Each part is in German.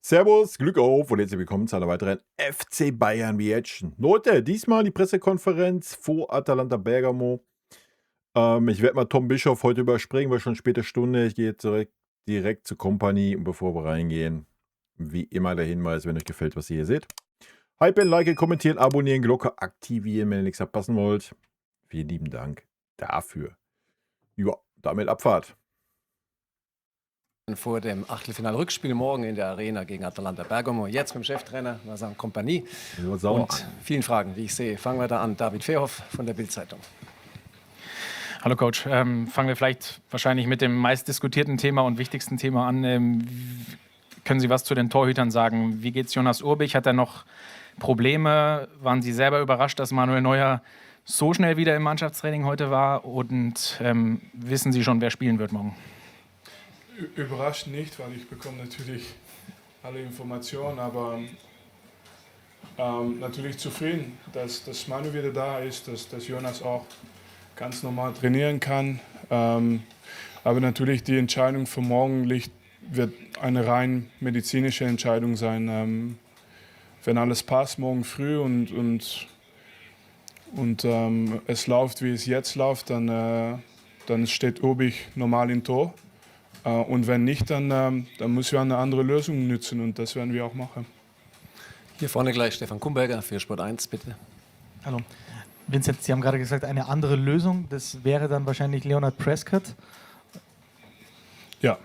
Servus, Glück auf und herzlich willkommen zu einer weiteren FC Bayern Reaction. Leute, diesmal die Pressekonferenz vor Atalanta Bergamo. Ich werde mal Tom Bischof heute überspringen, weil schon späte Stunde. Ich gehe jetzt direkt zur Company und bevor wir reingehen, wie immer der Hinweis, wenn euch gefällt, was ihr hier seht. Hypen, liken, kommentieren, abonnieren, Glocke aktivieren, wenn ihr nichts verpassen wollt. Vielen lieben Dank dafür. Ja, damit Abfahrt. Vor dem Achtelfinal-Rückspiel morgen in der Arena gegen Atalanta Bergamo. Jetzt mit dem Cheftrainer Vincent Kompany. Und vielen Fragen, wie ich sehe. Fangen wir da an. David Fehrhoff von der Bild-Zeitung. Hallo Coach, fangen wir vielleicht wahrscheinlich mit dem meistdiskutierten Thema und wichtigsten Thema an. Können Sie was zu den Torhütern sagen? Wie geht's Jonas Urbich? Hat er noch Probleme? Waren Sie selber überrascht, dass Manuel Neuer so schnell wieder im Mannschaftstraining heute war? Und wissen Sie schon, wer spielen wird morgen? Überrascht nicht, weil ich bekomme natürlich alle Informationen, aber natürlich zufrieden, dass Manu wieder da ist, dass Jonas auch ganz normal trainieren kann. Aber natürlich die Entscheidung für morgen wird eine rein medizinische Entscheidung sein. Wenn alles passt, morgen früh und es läuft, wie es jetzt läuft, dann steht Urbich normal im Tor. Und wenn nicht, dann müssen wir eine andere Lösung nutzen und das werden wir auch machen. Hier vorne gleich Stefan Kumberger für Sport 1, bitte. Hallo. Vincent, Sie haben gerade gesagt, eine andere Lösung. Das wäre dann wahrscheinlich Leonard Prescott. Ja.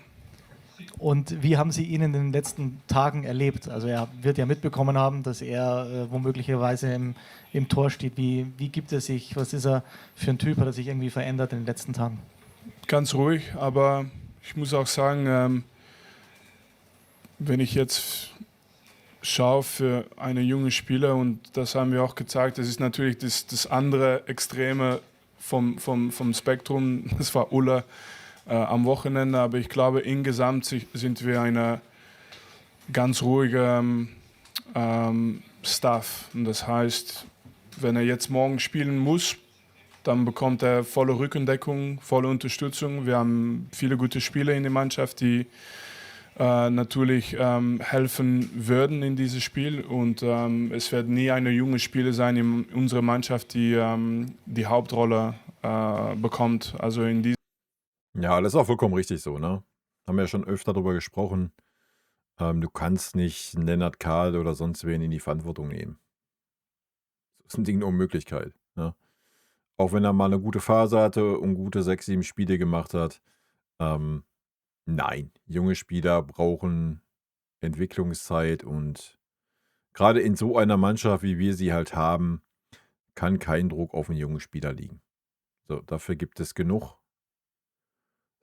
Und wie haben Sie ihn in den letzten Tagen erlebt? Also er wird ja mitbekommen haben, dass er womöglicherweise im Tor steht. Wie gibt er sich? Was ist er für ein Typ? Hat er sich irgendwie verändert in den letzten Tagen? Ganz ruhig, aber ich muss auch sagen, wenn ich jetzt schaue für einen jungen Spieler, und das haben wir auch gezeigt, das ist natürlich das andere Extreme vom Spektrum, das war Ulla am Wochenende, aber ich glaube, insgesamt sind wir eine ganz ruhige Staff. Und das heißt, wenn er jetzt morgen spielen muss, dann bekommt er volle Rückendeckung, volle Unterstützung. Wir haben viele gute Spieler in der Mannschaft, die natürlich helfen würden in diesem Spiel. Und es wird nie eine junge Spieler sein in unserer Mannschaft, die die Hauptrolle bekommt. Also Ja, das ist auch vollkommen richtig so, ne? Haben wir ja schon öfter darüber gesprochen. Du kannst nicht Lennart Karl oder sonst wen in die Verantwortung nehmen. Das ist ein Ding eine Unmöglichkeit, ne? Auch wenn er mal eine gute Phase hatte und gute 6, 7 Spiele gemacht hat. Nein, junge Spieler brauchen Entwicklungszeit und gerade in so einer Mannschaft, wie wir sie halt haben, kann kein Druck auf einen jungen Spieler liegen. So, dafür gibt es genug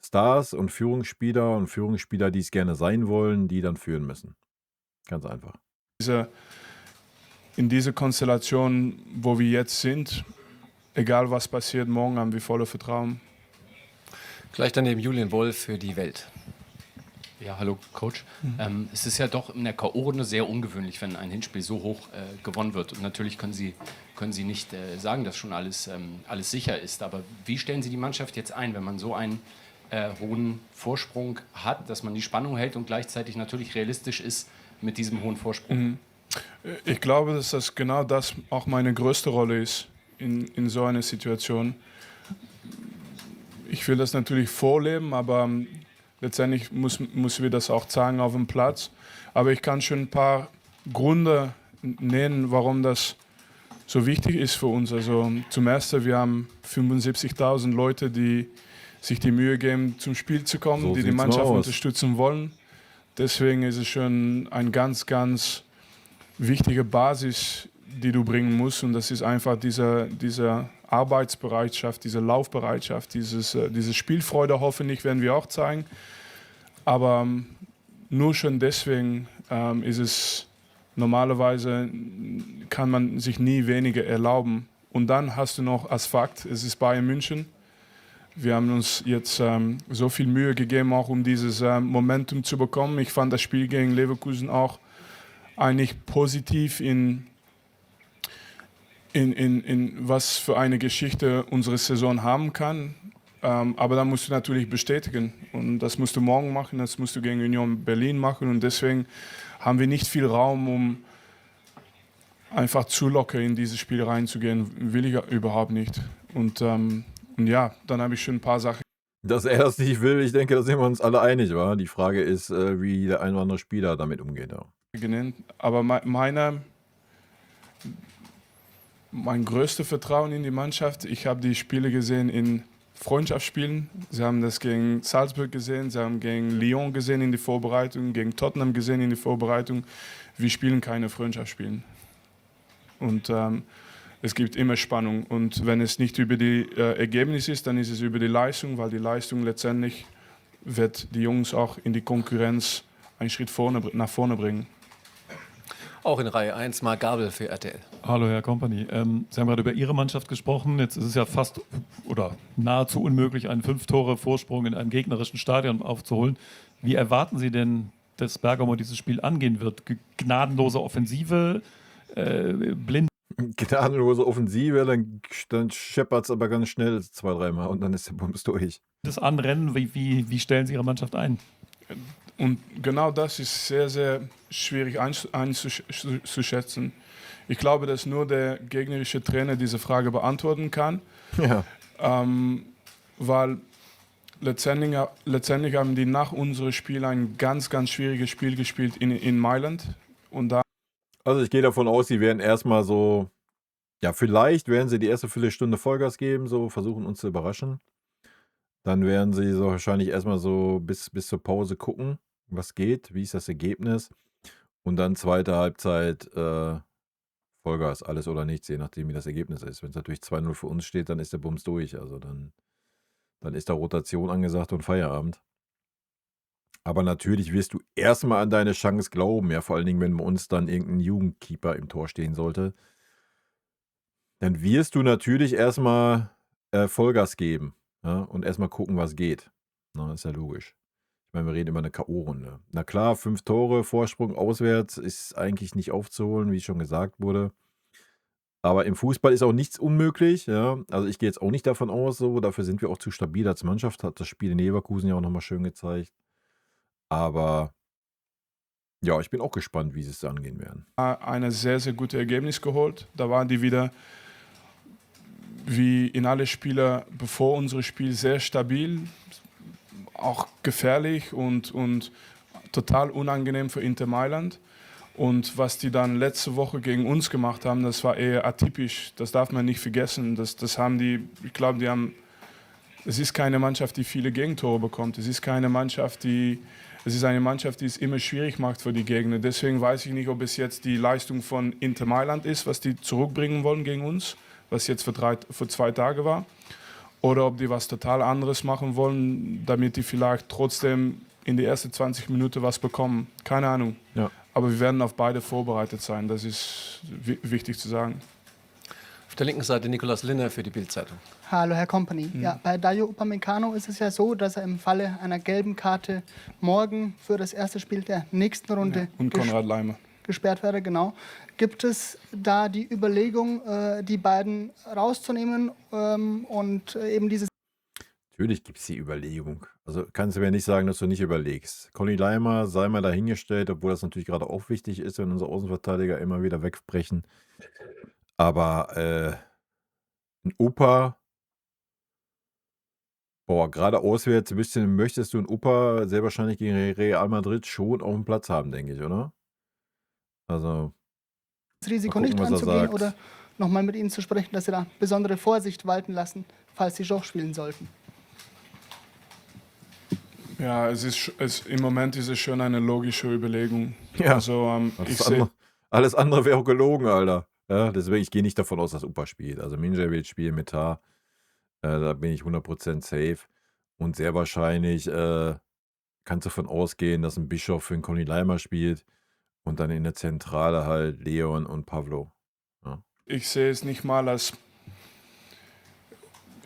Stars und Führungsspieler, die es gerne sein wollen, die dann führen müssen. Ganz einfach. in dieser Konstellation, wo wir jetzt sind, egal was passiert, morgen haben wir volle Vertrauen. Gleich daneben Julian Wolf für die Welt. Ja, hallo Coach. Es ist ja doch in der K.O.-Runde sehr ungewöhnlich, wenn ein Hinspiel so hoch gewonnen wird. Und natürlich können Sie nicht sagen, dass schon alles sicher ist. Aber wie stellen Sie die Mannschaft jetzt ein, wenn man so einen hohen Vorsprung hat, dass man die Spannung hält und gleichzeitig natürlich realistisch ist mit diesem hohen Vorsprung? Ich glaube, dass das genau das auch meine größte Rolle ist in so einer Situation. Ich will das natürlich vorleben, aber letztendlich müssen wir das auch zeigen auf dem Platz. Aber ich kann schon ein paar Gründe nennen, warum das so wichtig ist für uns. Also zum Ersten, wir haben 75.000 Leute, die sich die Mühe geben, zum Spiel zu kommen, So die sieht's Mannschaft aus. unterstützen wollen. Deswegen ist es schon ein ganz, ganz wichtige Basis, die du bringen musst. Und das ist einfach diese Arbeitsbereitschaft, diese Laufbereitschaft, diese Spielfreude hoffentlich werden wir auch zeigen. Aber nur schon deswegen ist es normalerweise, kann man sich nie weniger erlauben. Und dann hast du noch als Fakt, es ist Bayern München. Wir haben uns jetzt so viel Mühe gegeben, auch um dieses Momentum zu bekommen. Ich fand das Spiel gegen Leverkusen auch eigentlich positiv in was für eine Geschichte unsere Saison haben kann. Aber dann musst du natürlich bestätigen. Und das musst du morgen machen, das musst du gegen Union Berlin machen. Und deswegen haben wir nicht viel Raum, um einfach zu locker in dieses Spiel reinzugehen. Will ich überhaupt nicht. Und ja, dann habe ich schon ein paar Sachen. Dass er das nicht will, ich denke, da sind wir uns alle einig, wa? Die Frage ist, wie der ein oder andere Spieler damit umgeht. Ja. Genannt. Aber mein größtes Vertrauen in die Mannschaft, ich habe die Spiele gesehen in Freundschaftsspielen. Sie haben das gegen Salzburg gesehen, sie haben gegen Lyon gesehen in die Vorbereitung, gegen Tottenham gesehen in die Vorbereitung. Wir spielen keine Freundschaftsspiele. Und es gibt immer Spannung. Und wenn es nicht über die Ergebnisse ist, dann ist es über die Leistung, weil die Leistung letztendlich wird die Jungs auch in die Konkurrenz einen Schritt nach vorne bringen. Auch in Reihe 1 Marc Gabel für RTL. Hallo Herr Kompany. Sie haben gerade über Ihre Mannschaft gesprochen. Jetzt ist es ja fast oder nahezu unmöglich, einen 5-Tore-Vorsprung in einem gegnerischen Stadion aufzuholen. Wie erwarten Sie denn, dass Bergamo dieses Spiel angehen wird? Gnadenlose Offensive, blind? Gnadenlose Offensive, dann scheppert es aber ganz schnell 2-3 Mal und dann ist der Bums durch. Das Anrennen, wie stellen Sie Ihre Mannschaft ein? Und genau das ist sehr, sehr schwierig einzuschätzen. Ich glaube, dass nur der gegnerische Trainer diese Frage beantworten kann. Ja. Weil letztendlich haben die nach unserem Spiel ein ganz, ganz schwieriges Spiel gespielt in Mailand. Und da Also ich gehe davon aus, sie werden erstmal so, ja, vielleicht werden sie die erste Viertelstunde Vollgas geben, so versuchen uns zu überraschen. Dann werden sie so wahrscheinlich erstmal so bis zur Pause gucken, was geht, wie ist das Ergebnis. Und dann zweite Halbzeit Vollgas, alles oder nichts, je nachdem wie das Ergebnis ist. Wenn es natürlich 2-0 für uns steht, dann ist der Bums durch. Also dann ist da Rotation angesagt und Feierabend. Aber natürlich wirst du erstmal an deine Chance glauben, ja, vor allen Dingen, wenn bei uns dann irgendein Jugendkeeper im Tor stehen sollte. Dann wirst du natürlich erstmal Vollgas geben, ja, und erstmal gucken, was geht. Na, ist ja logisch. Ich meine, wir reden über eine K.O.-Runde. Na klar, 5 Tore Vorsprung auswärts ist eigentlich nicht aufzuholen, wie schon gesagt wurde. Aber im Fußball ist auch nichts unmöglich. Ja. Also ich gehe jetzt auch nicht davon aus, so, dafür sind wir auch zu stabil als Mannschaft. Hat das Spiel in Leverkusen ja auch nochmal schön gezeigt. Aber ja, ich bin auch gespannt, wie sie es angehen werden. ein sehr, sehr gutes Ergebnis geholt. Da waren die wieder, wie in alle Spiele bevor unser Spiel, sehr stabil, auch gefährlich und total unangenehm für Inter Mailand. Und was die dann letzte Woche gegen uns gemacht haben, das war eher atypisch. Das darf man nicht vergessen. Das haben die, ich glaube, es ist keine Mannschaft, die viele Gegentore bekommt. Es ist eine Mannschaft, die es immer schwierig macht für die Gegner. Deswegen weiß ich nicht, ob es jetzt die Leistung von Inter Mailand ist, was die zurückbringen wollen gegen uns, was jetzt für 2 Tage war. Oder ob die was total anderes machen wollen, damit die vielleicht trotzdem in die ersten 20 Minuten was bekommen. Keine Ahnung. Ja. Aber wir werden auf beide vorbereitet sein. Das ist wichtig zu sagen. Auf der linken Seite Nicolas Linner für die Bild-Zeitung. Hallo, Herr Kompany. Ja, bei Dayo Upamecano ist es ja so, dass er im Falle einer gelben Karte morgen für das erste Spiel der nächsten Runde Und Konrad Leimer. gesperrt werde. Genau. Gibt es da die Überlegung, die beiden rauszunehmen und eben dieses... Natürlich gibt es die Überlegung. Also kannst du mir nicht sagen, dass du nicht überlegst. Conny Leimer sei mal dahingestellt, obwohl das natürlich gerade auch wichtig ist, wenn unsere Außenverteidiger immer wieder wegbrechen. Aber ein Opa, gerade auswärts möchtest du einen Opa sehr wahrscheinlich gegen Real Madrid schon auf dem Platz haben, denke ich, oder? Also Risiko mal gucken, nicht was er anzugehen sagt. oder nochmal mit Ihnen zu sprechen, dass Sie da besondere Vorsicht walten lassen, falls Sie doch spielen sollten. Ja, im Moment ist es schon eine logische Überlegung. Ja. Also, Alles andere wäre auch gelogen, Alter. Ja, deswegen, ich gehe nicht davon aus, dass Opa spielt. Also Minja wird spielen mit Tar. Da bin ich 100% safe. Und sehr wahrscheinlich kannst du davon ausgehen, dass ein Bischof für einen Conny Leimer spielt und dann in der Zentrale halt Leon und Pavlo. Ja. ich sehe es nicht mal als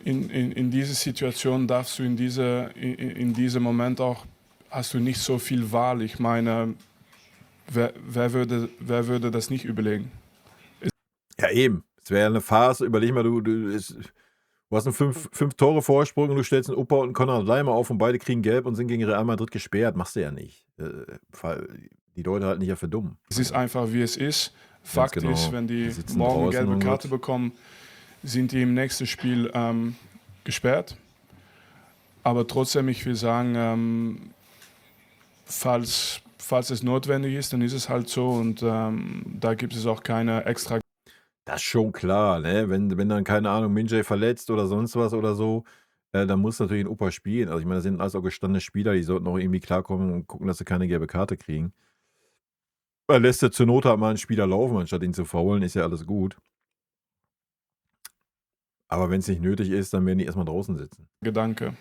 in dieser Situation darfst du in diesem Moment auch, hast du nicht so viel Wahl. Ich meine, wer würde das nicht überlegen? Ja, eben. Es wäre eine Farce. Überleg mal, Du hast einen 5-Tore-Vorsprung und du stellst einen Opa und einen Konrad Leimer auf und beide kriegen gelb und sind gegen Real Madrid gesperrt. Machst du ja nicht. Die Leute halten dich ja für dumm. Es ist einfach, wie es ist. Fakt genau. ist, wenn die sitzen morgen draußen gelbe und Karte wird- bekommen, sind die im nächsten Spiel gesperrt. Aber trotzdem, ich will sagen, falls es notwendig ist, dann ist es halt so und da gibt es auch keine extra. Das ist schon klar, ne? Wenn dann, keine Ahnung, Minjay verletzt oder sonst was oder so, dann muss natürlich ein Opa spielen. Also ich meine, das sind alles auch gestandene Spieler, die sollten auch irgendwie klarkommen und gucken, dass sie keine gelbe Karte kriegen. Weil lässt er zur Not halt mal einen Spieler laufen, anstatt ihn zu faulen, ist ja alles gut. Aber wenn es nicht nötig ist, dann werden die erstmal draußen sitzen. Gedanke.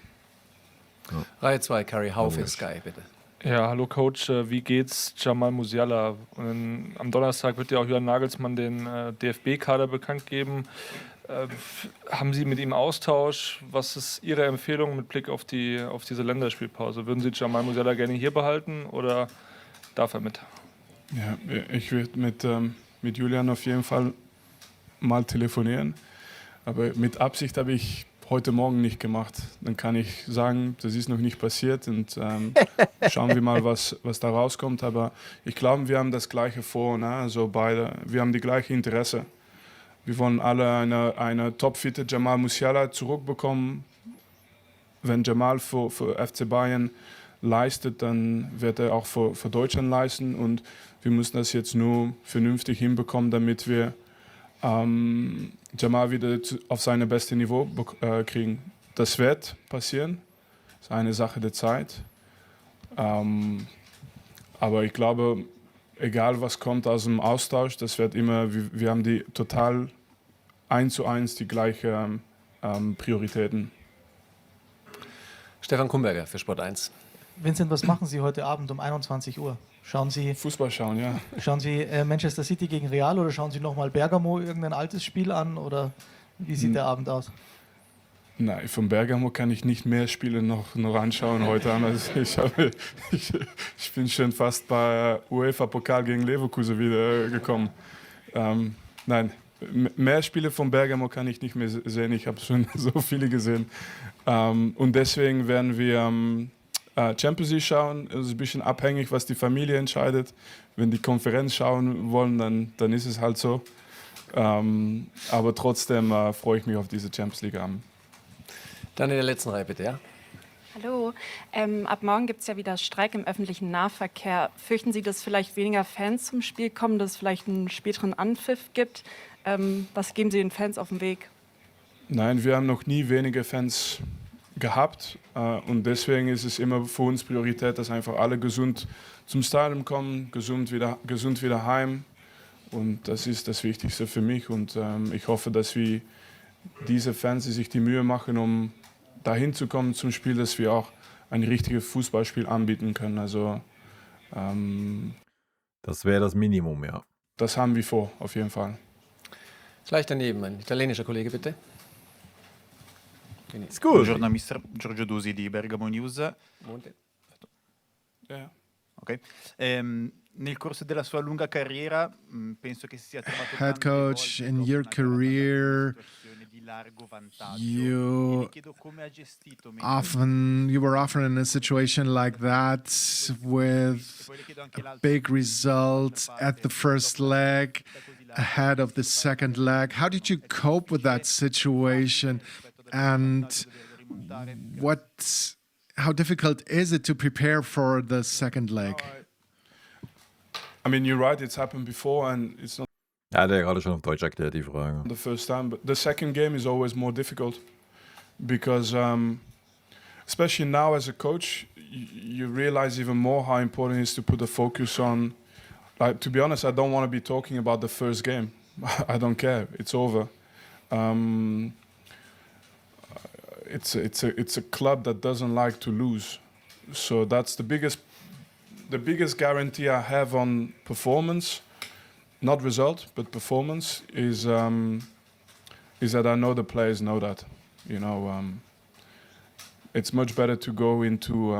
Reihe 2, Carrie Hau für Logisch. Sky, bitte. Ja, hallo Coach, wie geht's Jamal Musiala? Am Donnerstag wird ja auch Julian Nagelsmann den DFB-Kader bekannt geben. Haben Sie mit ihm Austausch? Was ist Ihre Empfehlung mit Blick auf diese Länderspielpause? Würden Sie Jamal Musiala gerne hier behalten oder darf er mit? Ja, ich werde mit Julian auf jeden Fall mal telefonieren. Aber mit Absicht habe ich heute Morgen nicht gemacht. Dann kann ich sagen, das ist noch nicht passiert und schauen wir mal, was da rauskommt. Aber ich glaube, wir haben das Gleiche vor. Ne? Also beide, wir haben die gleiche Interesse. Wir wollen alle eine topfitte Jamal Musiala zurückbekommen. Wenn Jamal für FC Bayern leistet, dann wird er auch für Deutschland leisten. Und wir müssen das jetzt nur vernünftig hinbekommen, damit wir Jamal wieder auf sein bestes Niveau kriegen. Das wird passieren. Das ist eine Sache der Zeit. Aber ich glaube, egal was kommt aus dem Austausch, das wird immer, wir haben die total 1:1 die gleichen Prioritäten. Stefan Kumberger für Sport 1. Vincent, was machen Sie heute Abend um 21 Uhr? Schauen Sie Fußball schauen, ja. Manchester City gegen Real oder schauen Sie nochmal Bergamo irgendein altes Spiel an oder wie sieht der Abend aus? Nein, von Bergamo kann ich nicht mehr Spiele noch anschauen heute an. Also ich bin schon fast bei UEFA-Pokal gegen Leverkusen wieder gekommen. Nein, mehr Spiele von Bergamo kann ich nicht mehr sehen. Ich habe schon so viele gesehen. Und deswegen werden wir Champions League schauen. Es ist ein bisschen abhängig, was die Familie entscheidet. Wenn die Konferenz schauen wollen, dann ist es halt so. Aber trotzdem freue ich mich auf diese Champions League Abend. Dann in der letzten Reihe, bitte, ja? Hallo. Ab morgen gibt es ja wieder Streik im öffentlichen Nahverkehr. Fürchten Sie, dass vielleicht weniger Fans zum Spiel kommen, dass es vielleicht einen späteren Anpfiff gibt? Was geben Sie den Fans auf den Weg? Nein, wir haben noch nie weniger Fans gehabt und deswegen ist es immer für uns Priorität, dass einfach alle gesund zum Stadion kommen, gesund wieder heim und das ist das Wichtigste für mich und ich hoffe, dass wir diese Fans, die sich die Mühe machen, um dahin zu kommen zum Spiel, dass wir auch ein richtiges Fußballspiel anbieten können. Also Das wäre das Minimum, ja. das haben wir vor, auf jeden Fall. Gleich daneben, ein italienischer Kollege, bitte. Ist gut. Buongiorno mister Giorgio Dusi di Bergamo News. Monte. Ja. Ok. Nel corso della sua lunga carriera penso che si sia trovato Head tante coach, volte in dopo your una career, situazione di largo vantaggio. you E le chiedo come ha gestito you were often in a situation like that with a big result at the first leg, ahead of the second leg. How did you cope with that situation? And how difficult is it to prepare for the second leg? I mean, you're right, it's happened before and it's not Ja, der gerade schon auf Deutsch erklärt, die Frage. the first time, but the second game is always more difficult because especially now as a coach, you realize even more how important it is to put the focus on, like, to be honest, I don't want to be talking about the first game. I don't care, it's over. It's a club that doesn't like to lose, so that's the biggest guarantee I have on performance, not result, but performance is that I know the players know that. You know, it's much better to go into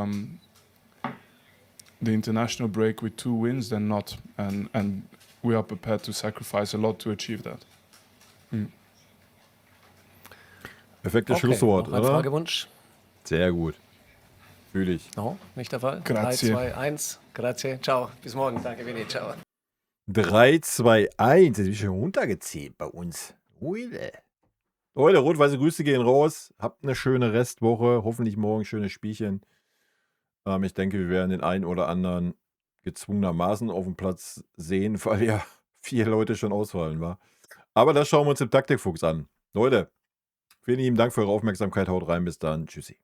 the international break with 2 wins than not, and we are prepared to sacrifice a lot to achieve that. Perfektes Okay, Schlusswort, noch ein oder? Fragewunsch? Sehr gut. Fühle ich. No, nicht der Fall? Grazie. 3, 2, 1. Grazie. Ciao. Bis morgen. Danke, Vinny. Ciao. 3, 2, 1. Jetzt bin ich schon runtergezählt bei uns. Leute, rot-weiße Grüße gehen raus. Habt eine schöne Restwoche. Hoffentlich morgen schöne Spielchen. Ich denke, wir werden den einen oder anderen gezwungenermaßen auf dem Platz sehen, weil ja 4 Leute schon ausfallen, war. Aber das schauen wir uns im Taktikfuchs an. Leute, vielen lieben Dank für eure Aufmerksamkeit. Haut rein. Bis dann. Tschüssi.